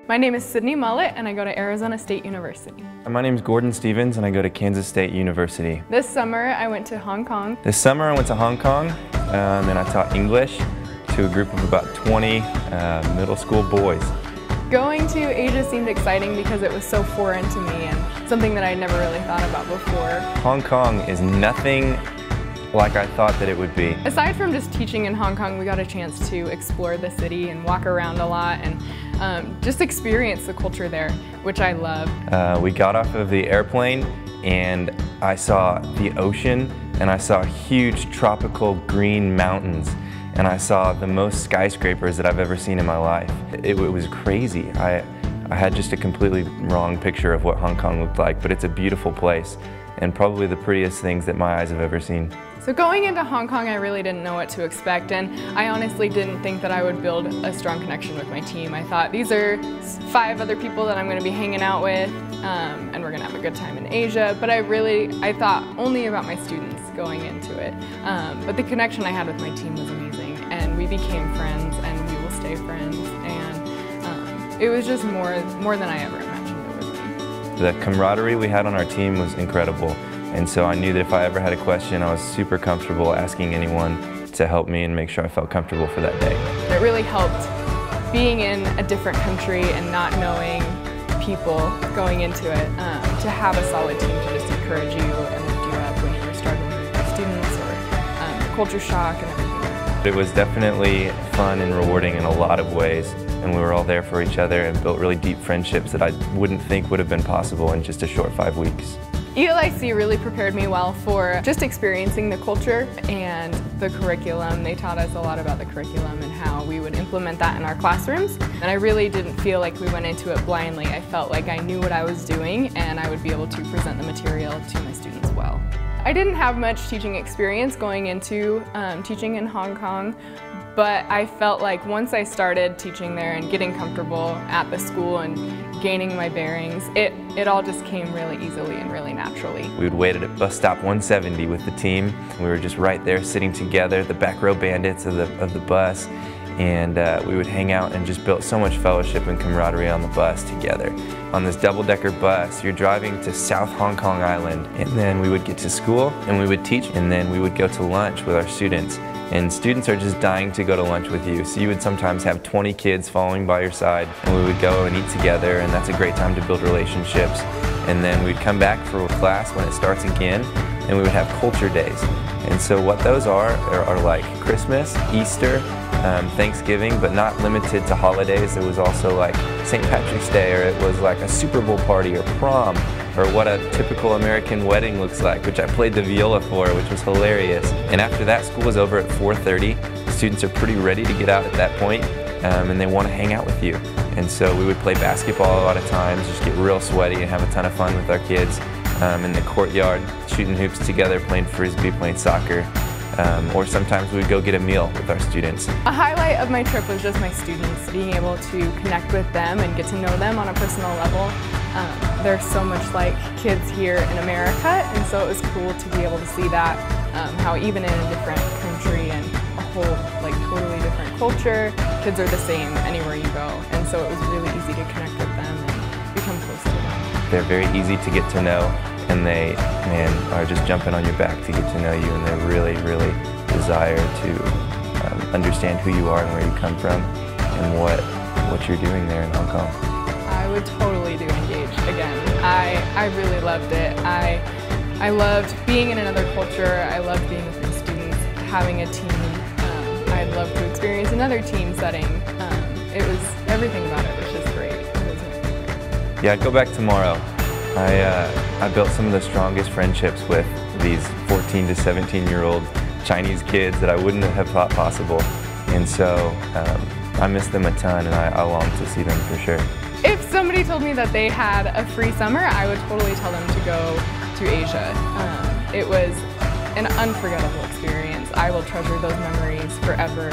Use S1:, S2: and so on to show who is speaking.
S1: My name is Sydney Mullet and I go to Arizona State University.
S2: My name is Gordon Stevens and I go to Kansas State University.
S1: This summer I went to Hong Kong.
S2: This summer I went to Hong Kong and I taught English to a group of about 20 middle school boys.
S1: Going to Asia seemed exciting because it was so foreign to me and something that I never really thought about before.
S2: Hong Kong is nothing like I thought that it would be.
S1: Aside from just teaching in Hong Kong, we got a chance to explore the city and walk around a lot and just experience the culture there, which I love.
S2: We got off of the airplane and I saw the ocean and I saw huge tropical green mountains and I saw the most skyscrapers that I've ever seen in my life. It was crazy. I had just a completely wrong picture of what Hong Kong looked like, but it's a beautiful place and probably the prettiest things that my eyes have ever seen.
S1: So going into Hong Kong, I really didn't know what to expect, and I honestly didn't think that I would build a strong connection with my team. I thought these are 5 other people that I'm going to be hanging out with, and we're going to have a good time in Asia, but I thought only about my students going into it. But the connection I had with my team was amazing, and we became friends, and we will stay friends, and it was just more than I ever imagined it would be.
S2: The camaraderie we had on our team was incredible. And so I knew that if I ever had a question, I was super comfortable asking anyone to help me and make sure I felt comfortable for that day.
S1: It really helped being in a different country and not knowing people going into it, to have a solid team to just encourage you and lift you up when you were struggling with your students or culture shock and everything like that.
S2: It was definitely fun and rewarding in a lot of ways, and we were all there for each other and built really deep friendships that I wouldn't think would have been possible in just a short 5 weeks.
S1: ELIC really prepared me well for just experiencing the culture and the curriculum. They taught us a lot about the curriculum and how we would implement that in our classrooms. And I really didn't feel like we went into it blindly. I felt like I knew what I was doing and I would be able to present the material to my students well. I didn't have much teaching experience going into teaching in Hong Kong, but I felt like once I started teaching there and getting comfortable at the school and gaining my bearings, it all just came really easily and really naturally.
S2: We would wait at bus stop 170 with the team. We were just right there sitting together, the back row bandits of the bus, and we would hang out and just built so much fellowship and camaraderie on the bus together. On this double-decker bus, you're driving to South Hong Kong Island, and then we would get to school and we would teach, and then we would go to lunch with our students. And students are just dying to go to lunch with you. So you would sometimes have 20 kids following by your side, and we would go and eat together, and that's a great time to build relationships. And then we'd come back for class when it starts again, and we would have culture days. And so what those are like Christmas, Easter, Thanksgiving, but not limited to holidays. It was also like St. Patrick's Day, or it was like a Super Bowl party or prom, or what a typical American wedding looks like, which I played the viola for, which was hilarious. And after that, school was over at 4:30. Students are pretty ready to get out at that point, and they want to hang out with you. And so we would play basketball a lot of times, just get real sweaty and have a ton of fun with our kids in the courtyard, shooting hoops together, playing frisbee, playing soccer. Or sometimes we would go get a meal with our students.
S1: A highlight of my trip was just my students, being able to connect with them and get to know them on a personal level. They're so much like kids here in America, and so it was cool to be able to see that, how even in a different country and a whole totally different culture, kids are the same anywhere you go, and so it was really easy to connect with them and become close to them.
S2: They're very easy to get to know, and they, are just jumping on your back to get to know you, and they really, really desire to understand who you are and where you come from and what you're doing there in Hong Kong.
S1: I would totally do Engage again. I really loved it. I loved being in another culture. I loved being with my students, having a team. I'd love to experience another team setting. It was, everything about it was just great.
S2: Yeah, I'd go back tomorrow. I built some of the strongest friendships with these 14 to 17-year-old Chinese kids that I wouldn't have thought possible. And so I miss them a ton, and I long to see them for sure.
S1: If somebody told me that they had a free summer, I would totally tell them to go to Asia. It was an unforgettable experience. I will treasure those memories forever.